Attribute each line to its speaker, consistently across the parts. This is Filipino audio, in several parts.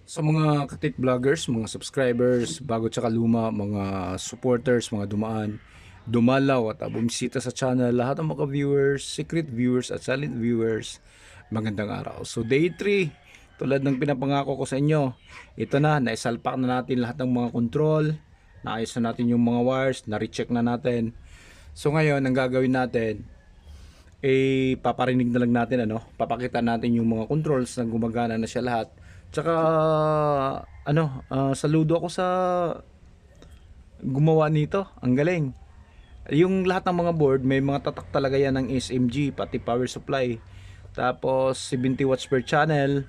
Speaker 1: Sa mga katik vloggers, mga subscribers, bago tsaka luma, mga supporters, mga dumaan, dumalaw at bumisita sa channel, lahat ng mga viewers, secret viewers at silent viewers, magandang araw. So day 3, tulad ng pinapangako ko sa inyo, ito na, naisalpak na natin lahat ng mga control, naayos na natin yung mga wires, na-recheck na natin. So ngayon, ang gagawin natin, paparinig na lang natin, papakita natin yung mga controls na gumagana na siya lahat. Tsaka saludo ako sa gumawa nito, ang galing. Yung lahat ng mga board may mga tatak talaga yan ng SMG, pati power supply. Tapos 70 watts per channel,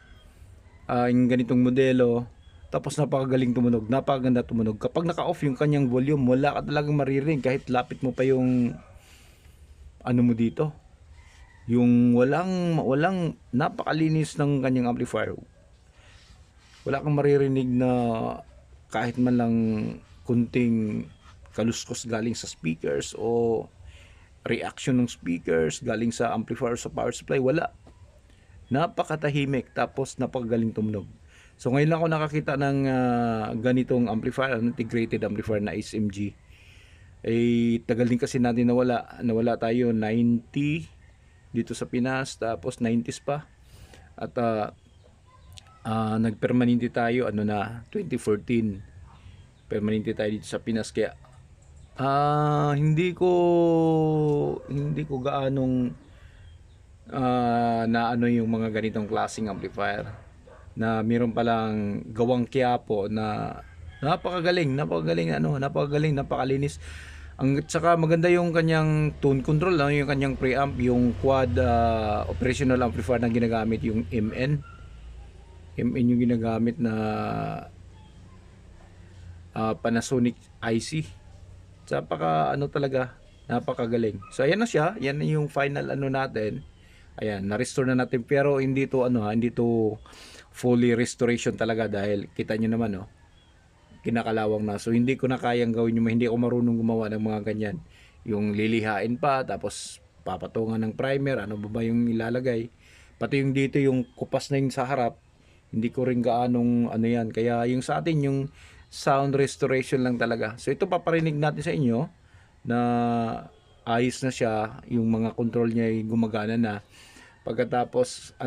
Speaker 1: yung ganitong modelo. Tapos napakagaling tumunog, napakaganda tumunog. Kapag naka-off yung kanyang volume, wala ka talagang maririnig kahit lapit mo pa yung mo dito. Yung walang napakalinis ng kanyang amplifier. Wala kang maririnig na kahit man lang kunting kaluskos galing sa speakers o reaction ng speakers galing sa amplifier sa power supply. Wala. Napakatahimik tapos napakagaling tumunog. So ngayon lang ako nakakita ng ganitong amplifier, integrated amplifier na SMG. Tagal din kasi natin nawala tayo 90 dito sa Pinas, tapos 90s pa. At nagpermanente tayo 2014. Permanente tayo dito sa Pinas, kaya hindi ko gaanong na yung mga ganitong klaseng amplifier na mayroon palang gawang Quiapo na napakagaling, napakalinis. Tsaka maganda yung kanyang tone control, yung kanyang preamp, yung quad operational amplifier na ginagamit, yung MN yung ginagamit na Panasonic IC. Tsaka talaga, napakagaling. So ayan na siya, yan na yung final natin. Ayan, na-restore na natin, pero hindi to fully restoration talaga dahil kita nyo naman kinakalawang na. So hindi ko na kayang gawin yung, hindi ako marunong gumawa ng mga ganyan. Yung lilihain pa, tapos papatungan ng primer, ano ba yung ilalagay. Pati yung dito, yung kupas na yung sa harap, hindi ko rin gaanong yan. Kaya yung sa atin, yung sound restoration lang talaga. So ito paparinig natin sa inyo na ayos na siya, yung mga control niya ay gumagana na. Pagkatapos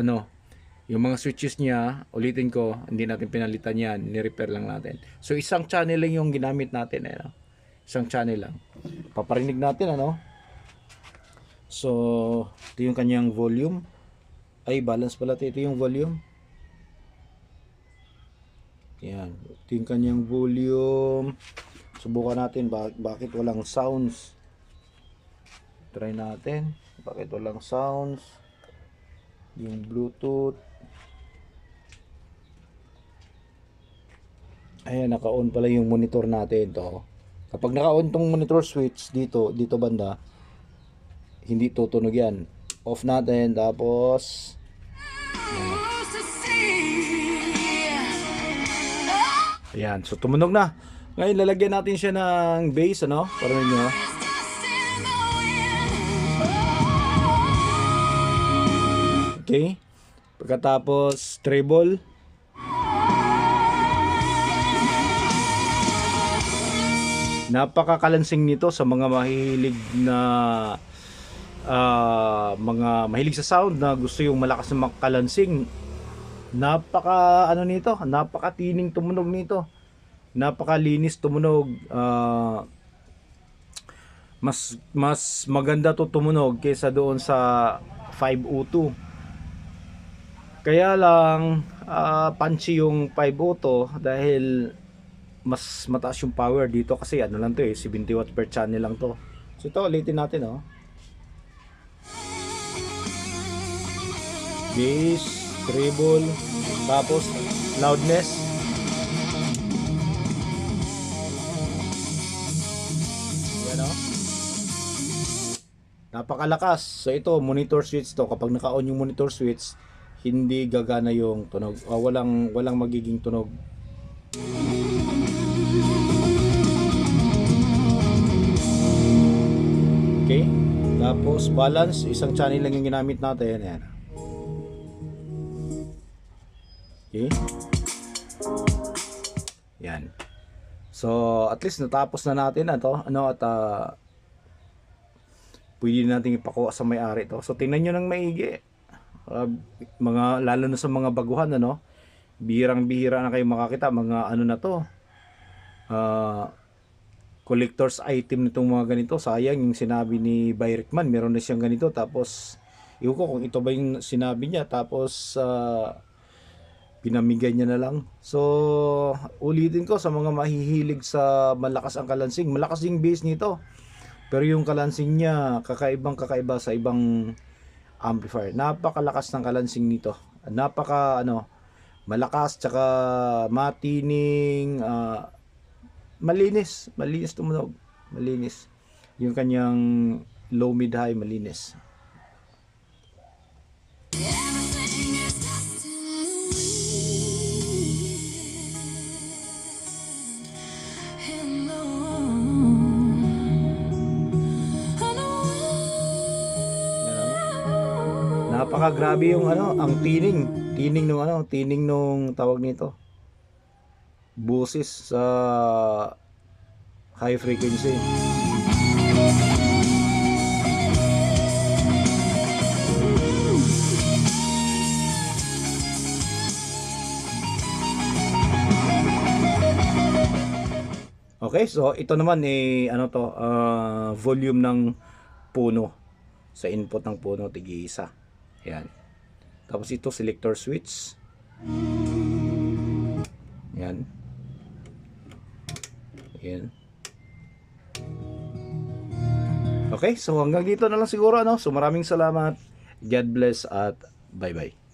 Speaker 1: yung mga switches niya, ulitin ko, hindi natin pinalitan yan, ni-repair lang natin. So isang channel lang yung ginamit natin, isang channel lang. Paparinig natin, So ito yung kanyang volume. Balance pala ito yung volume. Yan, ito yung kanyang volume. Subukan natin bakit walang sounds. Try natin bakit walang sounds. Yung Bluetooth, ayan, naka-on pala yung monitor natin to. Kapag naka-on tong monitor switch dito banda, hindi tutunog yan. Off natin, tapos ayan, so tumunog na. Ngayon lalagyan natin siya ng bass, para ninyo. Okay, pagkatapos treble. Napakakalansing nito sa mga mahilig na mga mahilig sa sound na gusto yung malakas na makalansing. Napakatining tumunog nito. Napakalinis tumunog. Mas maganda to tumunog kaysa doon sa 502. Kaya lang punchy yung 502 dahil mas mataas yung power dito, kasi lang to 70 watts per channel lang to. So ito, ulitin natin bass, treble, tapos loudness. Yan napakalakas. So ito, monitor switch to. Kapag naka-on yung monitor switch, hindi gagana yung tunog. Walang magiging tunog. Okay, tapos balance, isang channel lang yung ginamit natin. Ayan. Okay, Yan. So, at least natapos na natin na to, ano, at pwede natin ipakuha sa may-ari to. So, tingnan nyo ng maigi. Mga, lalo na sa mga baguhan, ano, bihirang-bihira na kayo makakita, mga ano na to, collector's item nitong mga ganito. Sayang yung sinabi ni Bayrickman, meron na siyang ganito, tapos, iwan ko kung ito ba yung sinabi niya, tapos, pinamigay niya na lang. So, ulitin ko sa mga mahihilig sa malakas ang kalansing. Malakas yung base nito. Pero yung kalansing niya, kakaiba sa ibang amplifier. Napakalakas ng kalansing nito. Napaka, ano, malakas, tsaka matining, malinis. Malinis tumunog. Malinis. Yung kanyang low, mid, high, malinis. Napakagrabe yung ano, ang tining nung tawag nito. Boses sa high frequency. Okay, so ito naman ano to, volume ng puno. Sa input ng puno, tig-isa. Yan. Tapos ito, selector switch. Yan. Yan. Okay, so hanggang dito na lang siguro, ano. So maraming salamat. God bless at bye-bye.